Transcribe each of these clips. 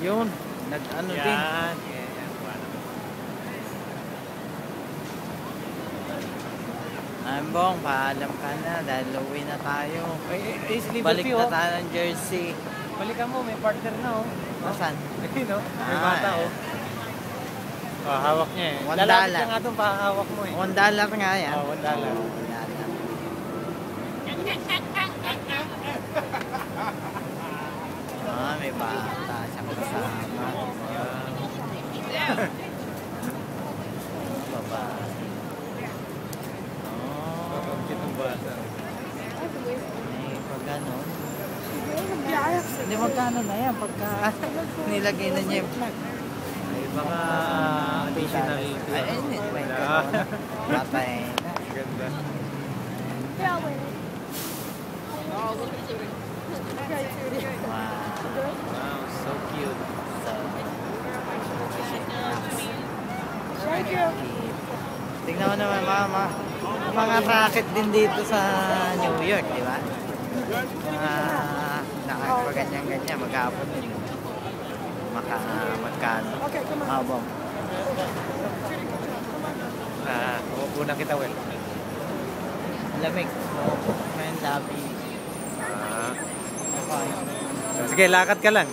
Yun, nag-ano din. Yan. Ambong, paalam ka na dahil uwi na tayo. Sleeve Balik fee, na oh. tayo ng jersey. Balikan mo, may partner na, oh. Nasaan? Ayun, oh. May Ah, bata, oh. Oh, hawak niya, eh. $1. Lalapit ka nga doon, pakahawak mo, eh. $1 nga yan. Oh, $1. Oh, $1. Ah, may bata siyang kasama. Babae. Oh, Kitong bata. may pag ganon. Hindi, magkano na yan pagka nilagay na niya yung plug. Ay, baka additional. Ay, hindi. May Ah. ganon. Patay na. Ganda. Wow, so cute. Tingnan mo naman mga racket din dito sa New York, di ba? Mga nakakaganyan-ganyan, mag-aapon din. Magkano? Habang. Una kita, Will. Lamig. Ngayon labi. Sige, lakad ka lang.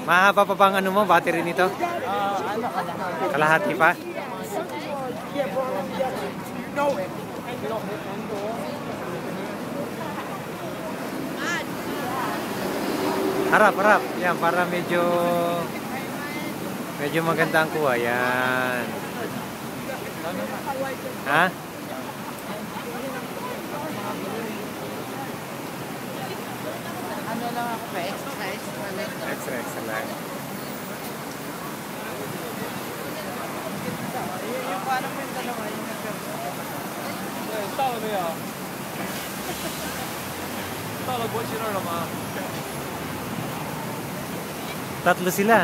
Mahaba pa bang ano mo, battery nito? Ano ka na? Kalahati pa? Harap, harap. Yan, para medyo maganda ang kuha. Yan. Ha? Ano lang ako pa? Extra lang. Extra, extra lang. Yung parang yung dalawa, yung nagkaroon. Tatlo sila.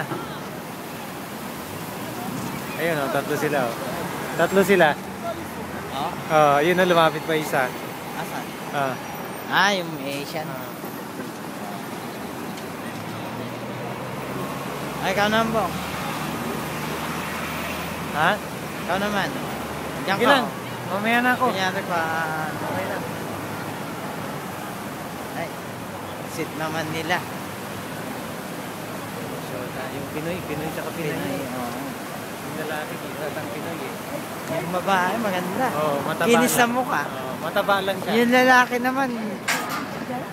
Ayun, oh, tatlo sila. Oh. Tatlo sila. Oh? Yun na, lumapit pa isa. Asan? Yung Asian. Ay, ikaw naman po. Ha? Ikaw naman. Diyan Sige ka. lang. Mamaya na ako. Kunyari pa. Okay lang. Ay, sit naman nila. So, yung Pinoy tsaka Pinoy. Oo. Yung lalaki, isa tang Pinoy eh. Yung babae, maganda. Oo, mataba Kinis sa lang. mukha. Oo, mataba lang siya. Yung lalaki naman,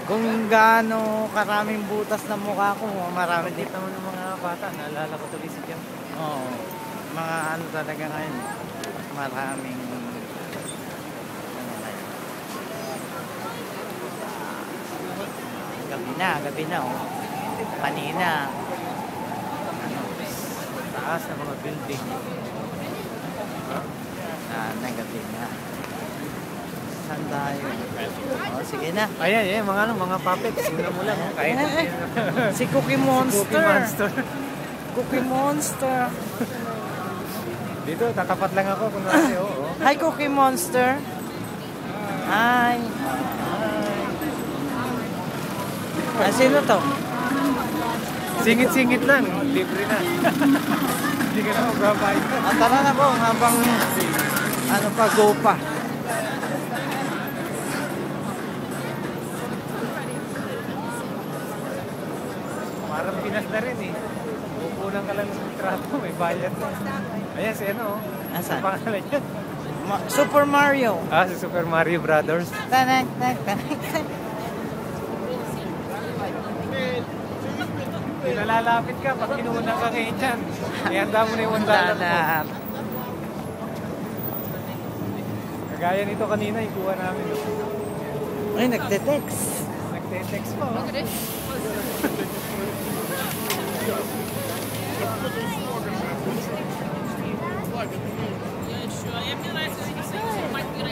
kung gaano karaming butas ng mukha ko, marami din. Nakita mo ng mga bata, naalala ko tuloy si Jam. Oo. Mga ano talaga ngayon, maraming ano na yun. Gabi na oh. Kanina. Ano, Taas ng mga building. gabi na. Saan tayo? Oh, sige na. Ayan, mga puppets. Sino mo lang. Kahit Si Cookie Monster. Cookie Monster. Cookie Monster. Dito, tatapat lang ako. Kunwari, oo. Hi, Cookie Monster. Hi. Sino to? Singit-singit lang. Libre na. Hindi ka na magbabayad. Tara na po, habang ano pa, go pa. Parang Pinas na rin eh. Pupunan ka lang ng trato, may bayad na. Ayan si ano, Asan? ang pangalan niya. Super Mario. Si Super Mario Brothers. Tanak, tanak, tanak. Nalalapit ka pag kinuha ka ngayon dyan. Ihanda mo na yung $1 mo. Kagaya nito kanina, ikuha namin. Ay, nagte-text. Nagte-text pa.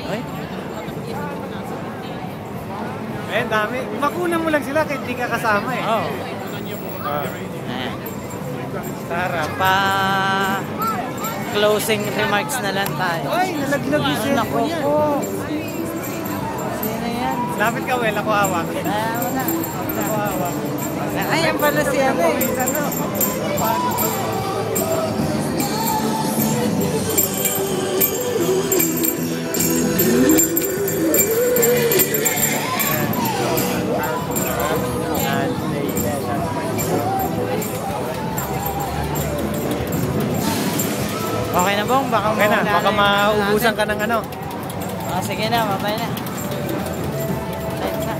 Ay, Eh, dami. Makunan mo lang sila kahit di ka kasama eh. oh. Ayan. Tara, closing remarks na lang tayo. Ay, nalaglag yung cellphone niya. Sino yan? Lapit ka, Wel. Ako hawak. Wala. Ako hawak. Ayan pala siya. Ano? Okay na bong, baka Okay na, mawala baka yung maubusan natin. ka ng ano. Ah, sige na, mabay na. Light na.